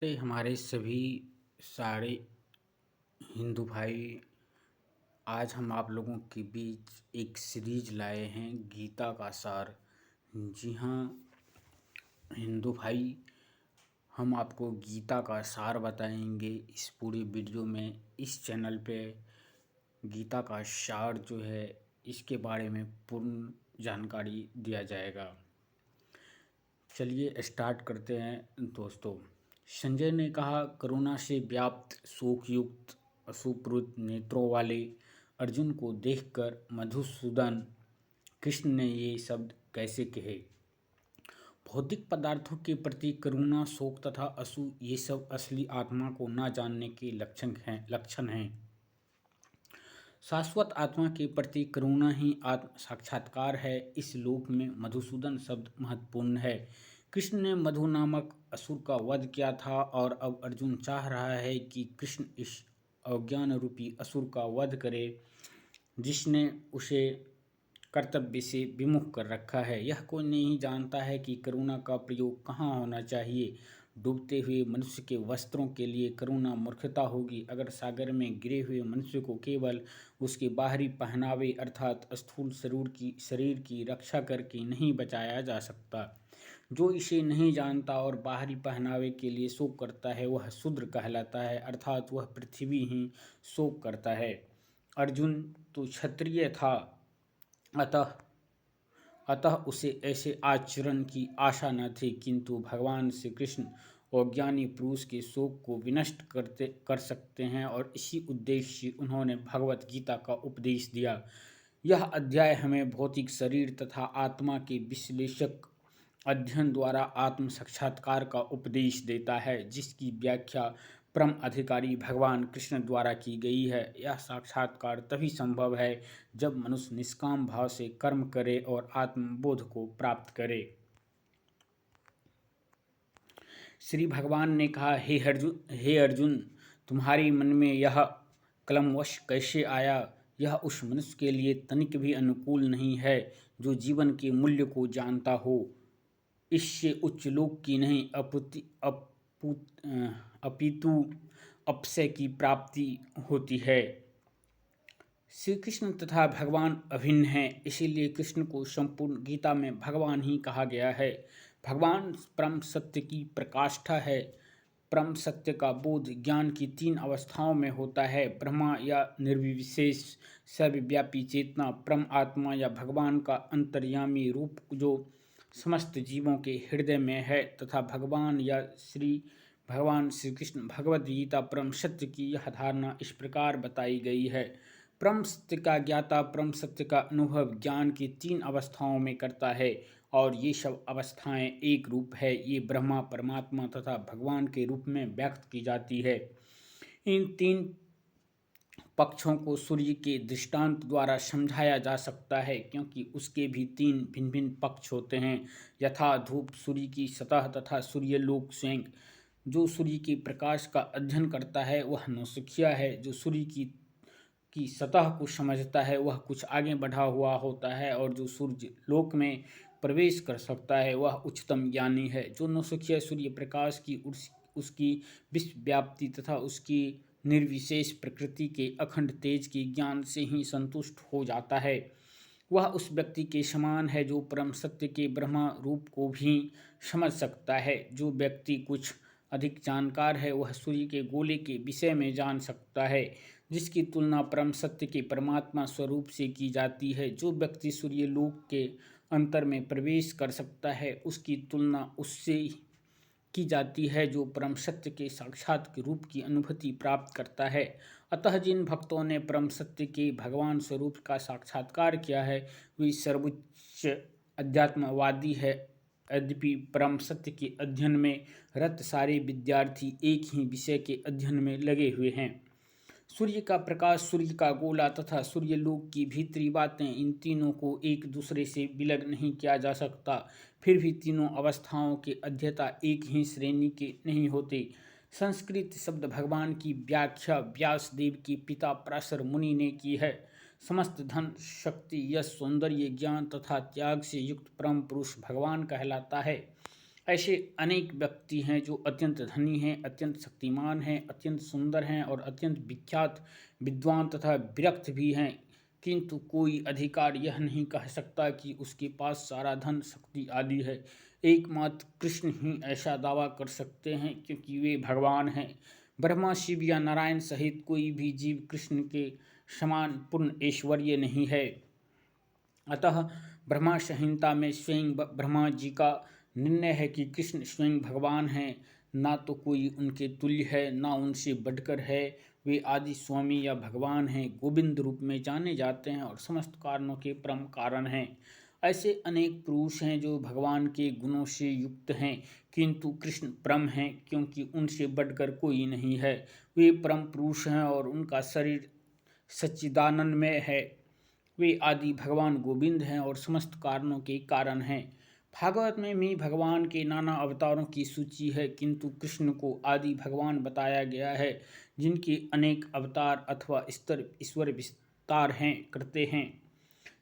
हमारे सभी सारे हिंदू भाई, आज हम आप लोगों के बीच एक सीरीज लाए हैं गीता का सार। जी हाँ हिंदू भाई, हम आपको गीता का सार बताएंगे इस पूरी वीडियो में। इस चैनल पे गीता का सार जो है इसके बारे में पूर्ण जानकारी दिया जाएगा। चलिए स्टार्ट करते हैं दोस्तों। संजय ने कहा, करुणा से व्याप्त शोकयुक्त अश्रुपूरित नेत्रों वाले अर्जुन को देखकर मधुसूदन कृष्ण ने ये शब्द कैसे कहे। भौतिक पदार्थों के प्रति करुणा, शोक तथा अश्रु ये सब असली आत्मा को न जानने के लक्षण हैं। शाश्वत आत्मा के प्रति करुणा ही आत्म साक्षात्कार है। इस लोक में मधुसूदन शब्द महत्वपूर्ण है। कृष्ण ने मधु नामक असुर का वध किया था और अब अर्जुन चाह रहा है कि कृष्ण इस अज्ञान रूपी असुर का वध करे जिसने उसे कर्तव्य से विमुख कर रखा है। यह कोई नहीं जानता है कि करुणा का प्रयोग कहाँ होना चाहिए। डूबते हुए मनुष्य के वस्त्रों के लिए करुणा मूर्खता होगी अगर सागर में गिरे हुए मनुष्य को केवल उसके बाहरी पहनावे अर्थात स्थूल शरीर की रक्षा करके नहीं बचाया जा सकता। जो इसे नहीं जानता और बाहरी पहनावे के लिए शोक करता है वह शूद्र कहलाता है, अर्थात वह पृथ्वी ही शोक करता है। अर्जुन तो क्षत्रिय था, अतः अतः उसे ऐसे आचरण की आशा न थी, किंतु भगवान श्री कृष्ण अज्ञानी पुरुष के शोक को विनष्ट कर सकते हैं और इसी उद्देश्य से उन्होंने भगवत गीता का उपदेश दिया। यह अध्याय हमें भौतिक शरीर तथा आत्मा के विश्लेषक अध्ययन द्वारा आत्म साक्षात्कार का उपदेश देता है, जिसकी व्याख्या परम अधिकारी भगवान कृष्ण द्वारा की गई है। यह साक्षात्कार तभी संभव है जब मनुष्य निष्काम भाव से कर्म करे और आत्मबोध को प्राप्त करे। श्री भगवान ने कहा, हे अर्जुन, तुम्हारे मन में यह कलमवश कैसे आया। यह उस मनुष्य के लिए तनिक भी अनुकूल नहीं है जो जीवन के मूल्य को जानता हो। इससे उच्च लोक की नहीं अपितु अपस्य की प्राप्ति होती है। श्री कृष्ण तथा भगवान अभिन्न हैं, इसीलिए कृष्ण को संपूर्ण गीता में भगवान ही कहा गया है। भगवान परम सत्य की प्रकाष्ठा है। परम सत्य का बोध ज्ञान की तीन अवस्थाओं में होता है, ब्रह्मा या निर्विशेष सर्वव्यापी चेतना, परम आत्मा या भगवान का अंतर्यामी रूप जो समस्त जीवों के हृदय में है, तथा भगवान श्री कृष्ण। भगवद गीता परम सत्य की यह धारणा इस प्रकार बताई गई है। परम सत्य का ज्ञाता परम सत्य का अनुभव ज्ञान की तीन अवस्थाओं में करता है और ये सब अवस्थाएं एक रूप है। ये ब्रह्मा, परमात्मा तथा भगवान के रूप में व्यक्त की जाती है। इन तीन पक्षों को सूर्य के दृष्टांत द्वारा समझाया जा सकता है, क्योंकि उसके भी तीन भिन्न भिन्न पक्ष होते हैं, यथा धूप, सूर्य की सतह तथा सूर्यलोक स्वयं। जो सूर्य के प्रकाश का अध्ययन करता है वह नौसिखिया है। जो सूर्य की सतह को समझता है वह कुछ आगे बढ़ा हुआ होता है, और जो सूर्य लोक में प्रवेश कर सकता है वह उच्चतम ज्ञानी है। जो नौसिखिया सूर्य प्रकाश की उसकी विश्वव्याप्ति तथा उसकी निर्विशेष प्रकृति के अखंड तेज के ज्ञान से ही संतुष्ट हो जाता है, वह उस व्यक्ति के समान है जो परम सत्य के ब्रह्मा रूप को भी समझ सकता है। जो व्यक्ति कुछ अधिक जानकार है वह सूर्य के गोले के विषय में जान सकता है, जिसकी तुलना परम सत्य के परमात्मा स्वरूप से की जाती है। जो व्यक्ति सूर्यलोक के अंतर में प्रवेश कर सकता है उसकी तुलना उससे की जाती है जो परम सत्य के साक्षात के रूप की अनुभूति प्राप्त करता है। अतः जिन भक्तों ने परम सत्य के भगवान स्वरूप का साक्षात्कार किया है वे सर्वोच्च अध्यात्मवादी है। यद्यपि परम सत्य के अध्ययन में रत सारे विद्यार्थी एक ही विषय के अध्ययन में लगे हुए हैं। सूर्य का प्रकाश, सूर्य का गोला तथा सूर्यलोक की भीतरी बातें, इन तीनों को एक दूसरे से विलग नहीं किया जा सकता। फिर भी तीनों अवस्थाओं के अध्येता एक ही श्रेणी के नहीं होते। संस्कृत शब्द भगवान की व्याख्या व्यास देव के पिता पराशर मुनि ने की है। समस्त धन, शक्ति, यश, सौंदर्य, ज्ञान तथा त्याग से युक्त परम पुरुष भगवान कहलाता है। ऐसे अनेक व्यक्ति हैं जो अत्यंत धनी हैं, अत्यंत शक्तिमान हैं, अत्यंत सुंदर हैं और अत्यंत विख्यात विद्वान तथा विरक्त भी हैं, किंतु कोई अधिकार यह नहीं कह सकता कि उसके पास सारा धन शक्ति आदि है। एकमात्र कृष्ण ही ऐसा दावा कर सकते हैं, क्योंकि वे भगवान हैं। ब्रह्मा, शिव या नारायण सहित कोई भी जीव कृष्ण के समान पूर्ण ऐश्वर्य नहीं है। अतः ब्रह्मा संहिता में स्वयं ब्रह्मा जी का निर्णय है कि कृष्ण स्वयं भगवान हैं, ना तो कोई उनके तुल्य है, ना उनसे बढ़कर है। वे आदि स्वामी या भगवान हैं, गोविंद रूप में जाने जाते हैं और समस्त कारणों के परम कारण हैं। ऐसे अनेक पुरुष हैं जो भगवान के गुणों से युक्त हैं, किंतु कृष्ण परम हैं, क्योंकि उनसे बढ़कर कोई नहीं है। वे परम पुरुष हैं और उनका शरीर सच्चिदानंदमय है। वे आदि भगवान गोविंद हैं और समस्त कारणों के कारण हैं। भागवत में भी भगवान के नाना अवतारों की सूची है, किंतु कृष्ण को आदि भगवान बताया गया है, जिनके अनेक अवतार अथवा स्तर ईश्वर विस्तार हैं करते हैं।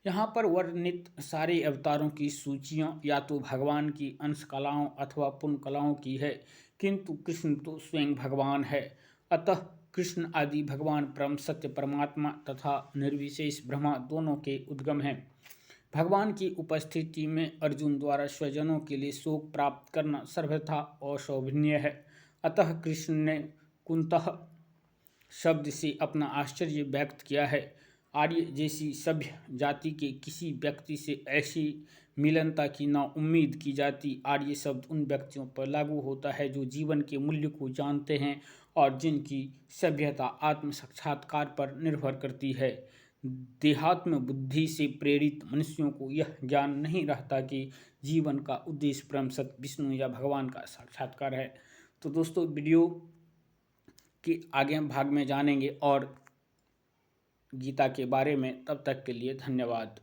यहाँ पर वर्णित सारे अवतारों की सूचियाँ या तो भगवान की अंश कलाओं अथवा पुण्य कलाओं की है, किंतु कृष्ण तो स्वयं भगवान है। अतः कृष्ण आदि भगवान परम सत्य परमात्मा तथा निर्विशेष ब्रह्मा दोनों के उद्गम हैं। भगवान की उपस्थिति में अर्जुन द्वारा स्वजनों के लिए शोक प्राप्त करना सर्वथा अशोभनीय है। अतः कृष्ण ने कुंतः शब्द से अपना आश्चर्य व्यक्त किया है। आर्य जैसी सभ्य जाति के किसी व्यक्ति से ऐसी मिलनता की ना उम्मीद की जाती। आर्य शब्द उन व्यक्तियों पर लागू होता है जो जीवन के मूल्य को जानते हैं और जिनकी सभ्यता आत्म साक्षात्कार पर निर्भर करती है। देहात्म बुद्धि से प्रेरित मनुष्यों को यह ज्ञान नहीं रहता कि जीवन का उद्देश्य परम सत्य विष्णु या भगवान का साक्षात्कार है। तो दोस्तों, वीडियो के आगे हम भाग में जानेंगे और गीता के बारे में। तब तक के लिए धन्यवाद।